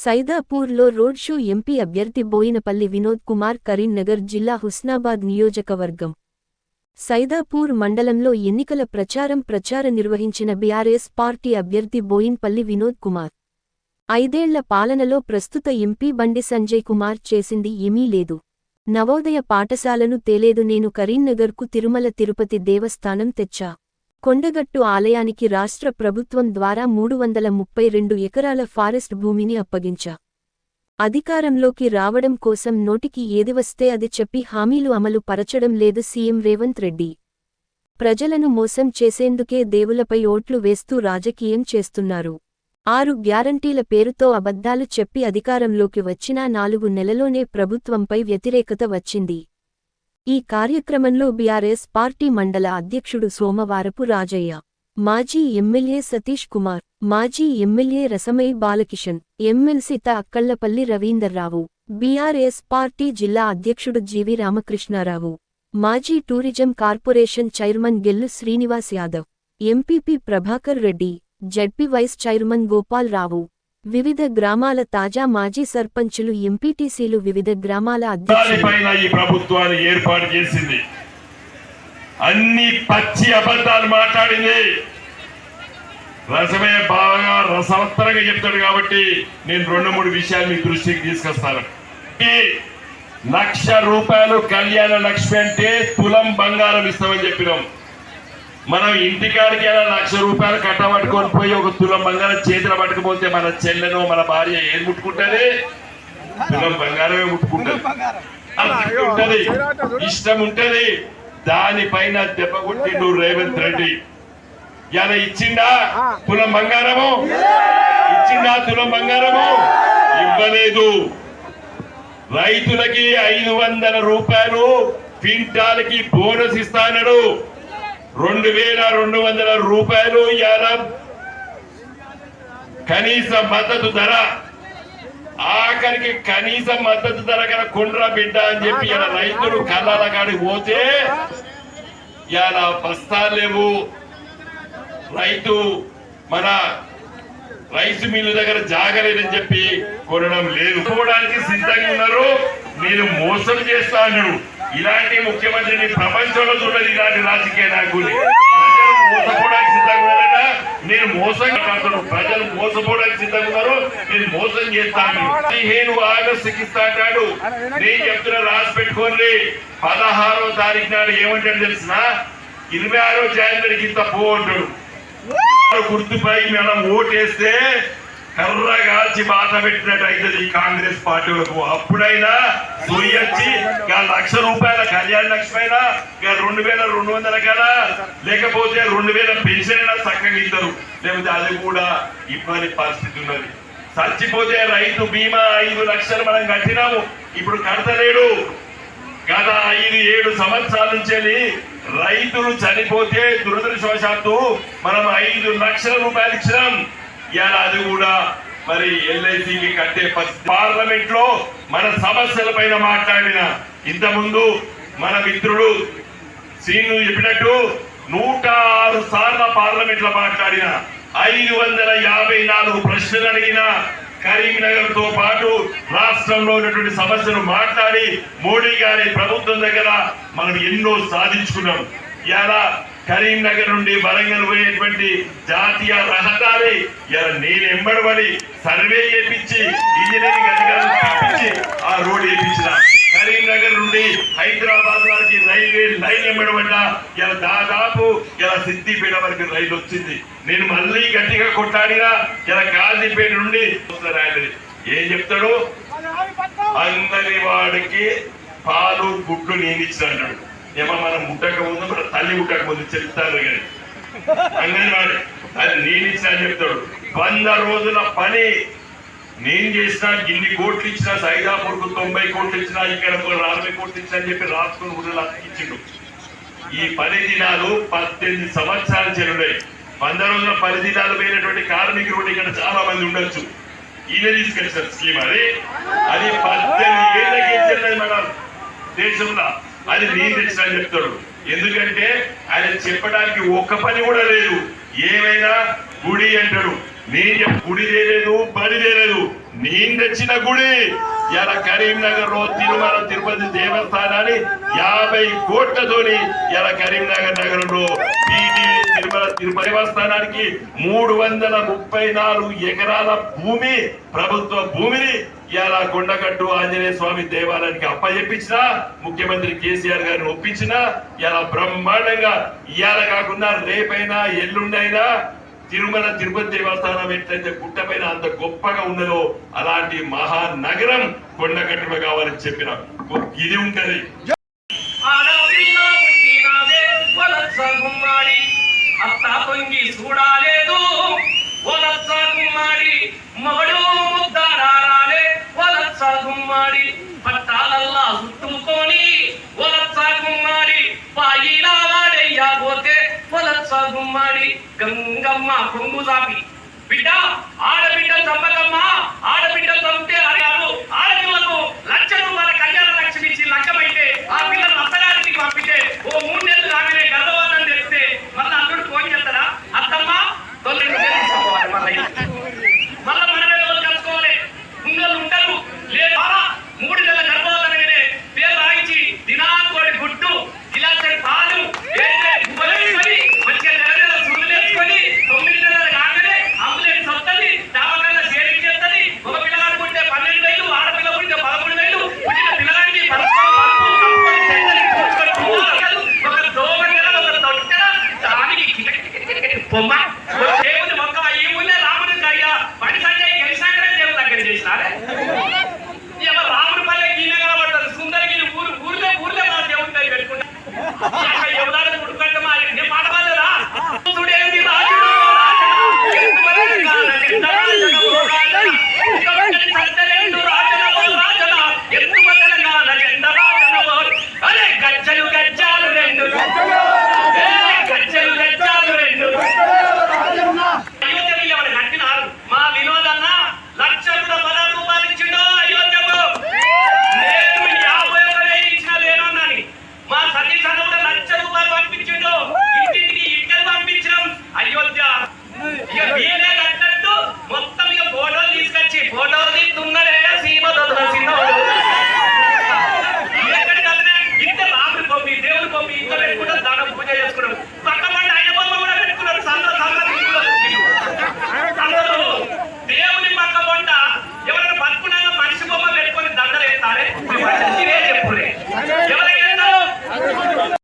సైదాపూర్లో road show MP అభ్యర్థి బోయినపల్లి వినోద్ కుమార్ కరీంనగర్ జిల్లా హుస్నాబాద్ నియోజకవర్గం సైదాపూర్ మండలంలో ఎన్నికల ప్రచార నిర్వహించిన బీఆర్ఎస్ పార్టీ అభ్యర్థి బోయినపల్లి వినోద్ కుమార్ 5 ఏళ్ల పాలనలో ప్రస్తుత ఎంపీ బండి సంజయ్ కుమార్ చేసింది ఏమీ లేదు. నవోదయ పాఠశాలను తేలేదు. నేను కరీంనగర్కు తిరుమల తిరుపతి దేవస్థానం తెచ్చా. కొండగట్టు ఆలయానికి రాష్ట్ర ప్రభుత్వం ద్వారా 332 ఎకరాల ఫారెస్ట్ భూమిని అప్పగించా. అధికారంలోకి రావడం కోసం నోటికి ఏది వస్తే అది చెప్పి హామీలు అమలు పరచడం లేదు సీఎం రేవంత్ రెడ్డి. ప్రజలను మోసం చేసేందుకే దేవులపై ఓట్లు వేస్తూ రాజకీయం చేస్తున్నారు. 6 గ్యారంటీల పేరుతో అబద్ధాలు చెప్పి అధికారంలోకి వచ్చినా 4 నెలలోనే ప్రభుత్వంపై వ్యతిరేకత వచ్చింది. ఈ కార్యక్రమంలో బీఆర్ఎస్ పార్టీ మండల అధ్యక్షుడు సోమవారపు రాజయ్య, మాజీ ఎమ్మెల్యే సతీష్ కుమార్, మాజీ MLA Rasamayi Balakishan, MLC Akkallapalli Ravinder Rao, BRS party జిల్లా అధ్యక్షుడు జీవి రామకృష్ణారావు, మాజీ tourism corporation chairman Gellu Srinivas Yadav, MPP Prabhakar Reddy, ZP vice chairman Gopal Rao, వివిధ గ్రామాల తాజా మాజీ సర్పంచులు, ఎంపీటీసీలు, వివిధ గ్రామాల అధ్యక్షులు ఈ ప్రభుత్వాన్ని ఏర్పాటు చేసింది. అన్ని పచ్చి అబద్ధాలు మాట్లాడింది. రసమే బాగా రసవత్తరంగా చెప్తాడు కాబట్టి నేను 2-3 విషయాలు మీ దృష్టికి తీసుకొస్తాను. 1,00,000 రూపాయలు కళ్యాణ లక్ష్మి అంటే తులం బంగారం ఇస్తామని చెప్పినాం. మనం ఇంటికాడికి 1,00,000 రూపాయలు కట్టబట్టుకొని పోయి ఒక తులం బంగారం చేతిలో పట్టుకుపోతే మన చెల్లెనో మన భార్య ఏం ముట్టుకుంటది? తులం బంగారమే ముట్టుకుంటది. ఇష్టం ఉంటది. దానిపైన దెబ్బ కొట్టిండు రేవంత్ రెడ్డి. ఇలా ఇచ్చిండా తులం బంగారము? ఇచ్చిండా తులం బంగారము? ఇవ్వలేదు. రైతులకి 500 రూపాయలు క్వింటాల్కి బోనస్ ఇస్తానడు. 2,200 రూపాయలు కనీస మద్దతు ధర. ఆఖరికి కనీస మద్దతు ధర కన్నా కొండ్రా బిడ్డ అని చెప్పి ఇలా రైతులు కళ్ళాల కాడికి పోతే ఇలా బస్తాలు లేవు. రైతు మన రైస్ మిల్లు దగ్గర జాగలేదని చెప్పి కొనడం లేదు. పోవడానికి సిద్ధంగా ఉన్నారు. నేను మోసం చేస్తా అన్నాడు. ఇలాంటి ముఖ్యమంత్రిని ప్రపంచంలో చూడాలి. ఇలాంటి రాజకీయ నాయకులు ప్రజలు మోసపోవడానికి సిద్ధంగా ఉన్నారట. నేను మోసం కాదు, ప్రజలు మోసపోవడానికి సిద్ధంగా ఉన్నారు. నేను మోసం చేస్తాను. 15 ఆగస్టుకి ఇస్తా అంటాడు. నేను చెప్తున్నా, రాసి పెట్టుకోండి. 16వ తారీఖు నాడు ఏమంటాడు తెలిసిన? 26వ జనవరికి ఇంత పో అంటాడు. గుర్తుపై మనం ఓటేస్తే కర్ర కాల్చి బాధ పెట్టినట్టు అవుతుంది ఈ కాంగ్రెస్ పార్టీలకు. అప్పుడైనా సొయ్యొచ్చి 1,00,000 రూపాయల కళ్యాణ లక్ష్మి అయినా 2,200 కదా, లేకపోతే 2,000 పెన్షన్ అయినా చక్కగా ఇద్దరు, లేకపోతే అది కూడా ఇబ్బంది పరిస్థితి ఉన్నది. చచ్చిపోతే రైతు బీమా 5 లక్షలు మనం కట్టినాము, ఇప్పుడు కడతలేడు. గత 5-7 సంవత్సరాల నుంచి రైతులు చనిపోతే దురదృష్టవశాత్తు మనం 5 లక్షల రూపాయలు ఇచ్చినాం. ఇలా అది కూడా మరి ఎల్ఐసికి కట్టే పరిస్థితి. పార్లమెంట్ లో మన సమస్యల పైన మాట్లాడిన ఇంతకుముందు మన మిత్రుడు శ్రీను చెప్పినట్టు 106 సార్లు పార్లమెంట్ లో మాట్లాడిన 554 ప్రశ్నలు అడిగిన కరీంనగర్ తో పాటు రాష్ట్రంలో ఉన్నటువంటి సమస్యలు మాట్లాడి మోడీ గారి ప్రభుత్వం దగ్గర మనం ఎన్నో సాధించుకున్నాం. ఇలా కరీంనగర్ నుండి వరంగల్ పోయేటువంటి జాతీయ రహదారి నేను ఎంబడబడి సర్వే చేయించి ఇంజనీరింగ్ అధికారులు తెప్పించి ఆ రోడ్ వేయించిన. కరీంనగర్ నుండి హైదరాబాద్ వారికి రైల్వే లైన్ ఎంబడబడ్డ ఇలా దాదాపు ఇలా సిద్దిపేట వరకు రైలు వచ్చింది. నేను మళ్ళీ గట్టిగా కొట్టాడినా ఇలా కాజీపేట నుండి ఏం చెప్తాడు? అందరి వాడికి పాలు గుడ్లు నేను ఇచ్చిన. ఏమో మనం ముట్టక ముందు మన తల్లి ముట్టక ముందు చెప్తారు కానీ అంగన్వాడి అది నేను ఇచ్చిన అని చెప్తాడు. 100 రోజుల పని నేను చేసిన, ఇన్ని కోట్లు ఇచ్చిన, సైదాపూర్కు 90 కోట్లు ఇచ్చిన, ఇక్కడ 40 కోట్లు ఇచ్చిన అని చెప్పి రాసుకుని ఊళ్ళో ఇచ్చిండు. ఈ 10 దినాలు 18 సంవత్సరాల చెరువున్నాయి. 100 రోజుల 10 దినాలు పోయినటువంటి కార్మికులు కూడా ఇక్కడ చాలా మంది ఉండొచ్చు. ఈయన తీసుకొచ్చిన స్కీమ్ అది 18 ఏళ్ళకి ఇచ్చింది మన దేశంలో. అది నేను తెచ్చిన అని చెప్తాడు. ఎందుకంటే ఆయన చెప్పడానికి ఒక్క పని కూడా లేదు. ఏమైనా గుడి అంటాడు. నేను గుడి చేయలేదు, బడి చేయలేదు. నేను తెచ్చిన గుడి ఇలా కరీంనగర్ లో తిరుమల తిరుపతి దేవస్థానాన్ని 50 కోట్లతోని ఇలా కరీంనగర్ నగరంలో తిరుమల తిరుపతి దేవస్థానానికి 334 ఎకరాల భూమి ప్రభుత్వ భూమిని ఇలా కొండగట్టు ఆంజనేయ స్వామి దేవాలయానికి అప్పచెప్పించిన ముఖ్యమంత్రి కేసీఆర్ గారిని ఒప్పించిన ఇలా బ్రహ్మాండంగా ఇవాళ కాకుండా రేపైనా ఎల్లుండైనా తిరుమల తిరుపతి దేవస్థానం ఎట్లయితే గుట్టపైన అంత గొప్పగా ఉన్నదో అలాంటి మహానగరం కొండగట్టులో కావాలని చెప్పిన ఇది ఉంటది. చూడాలేదు మగడు ముద్దాడారాలే వలస గుమ్మాడి పట్టాలల్లా చుట్టుకొని వలస గుమ్మాడి పాయిలా వాడయ్యా పోతే వలస గుమ్మాడి గంగమ్మ కొంగు సాపి బిడ్డ ఆడబిడ్డ చంపకమ్మ ఆడబిడ్డ చంపితే అడిగారు ఆడపిల్లకు